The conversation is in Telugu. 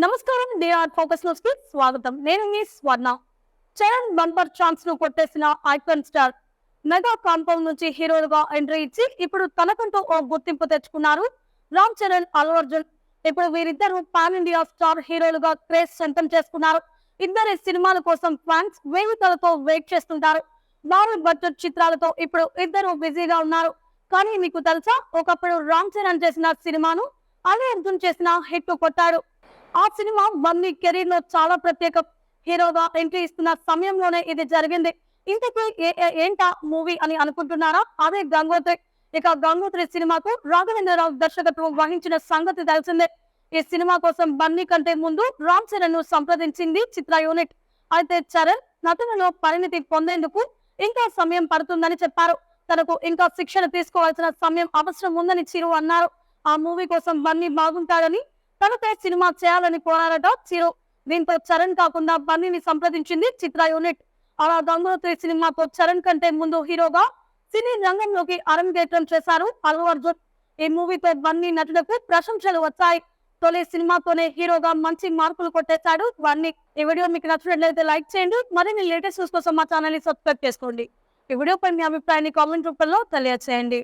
నమస్కారం. డిఆర్ ఫోకస్ న్యూస్ కి స్వాగతం. నేను మీ స్వర్ణ. చరణ్ బంపర్ ఛాన్స్ ను కొట్టేసిన ఐకాన్ స్టార్ మెగా కాంపౌండ్ నుంచి హీరోలుగా ఎంట్రీ ఇచ్చి ఇప్పుడు తనకంటూ ఓ గుర్తింపు తెచ్చుకున్నారు రామ్ చరణ్, అల్లు అర్జున్. ఇప్పుడు వీరిద్దరు పాన్ ఇండియా స్టార్ హీరోలుగా క్రేజ్ సొంతం చేసుకున్నారు. ఇద్దరి సినిమాల కోసం ఫ్యాన్స్ వేడుకలతో వెయిట్ చేస్తుంటారు. భారీ బడ్జెట్ చిత్రాలతో ఇప్పుడు ఇద్దరు బిజీగా ఉన్నారు. కానీ మీకు తెలుసా, ఒకప్పుడు రామ్ చరణ్ చేసిన సినిమాను అల్లు అర్జున్ చేసిన హిట్ కొట్టాడు. ఆ సినిమా బన్నీ కెరీర్ లో చాలా ప్రత్యేక. హీరోగా ఎంట్రీ ఇస్తున్న సమయంలోనే ఇది జరిగింది. ఇంతకీ ఏంటా మూవీ అని అనుకుంటున్నారా? అదే గంగోత్రి. ఇక గంగోత్రి సినిమాకు రాఘవేంద్రరావు దర్శకత్వం వహించిన సంగతి తెలిసిందే. ఈ సినిమా కోసం బన్నీ కంటే ముందు రామ్ చరణ్ ను సంప్రదించింది చిత్ర యూనిట్. అయితే చరణ్ నటనలో పరిణితి పొందేందుకు ఇంకా సమయం పడుతుందని చెప్పారు. తనకు ఇంకా శిక్షణ తీసుకోవాల్సిన సమయం అవసరం ఉందని చిరు అన్నారు. ఆ మూవీ కోసం బన్నీ బాగుంటాడని, తనపై సినిమా చేయాలని కోరారట చిరు. దీంతో చరణ్ కాకుండా బన్నీని సంప్రదించింది చిత్ర యూనిట్. అలా గంగోత్రి సినిమాతో చరణ్ కంటే ముందు హీరోగా సినీ రంగంలోకి అరంగేట్రం చేశారు అల్లు అర్జున్. ఈ మూవీతో బన్నీ నటులకు ప్రశంసలు వచ్చాయి. తొలి సినిమాతోనే హీరోగా మంచి మార్కులు కొట్టేశాడు బన్నీ. ఈ వీడియో మీకు నచ్చినట్లయితే లైక్ చేయండి. మరిన్ని లేటెస్ట్ న్యూస్ కోసం మా ఛానల్ ని సబ్స్క్రైబ్ చేసుకోండి. ఈ వీడియోపై మీ అభిప్రాయాన్ని కామెంట్ రూపంలో తెలియజేయండి.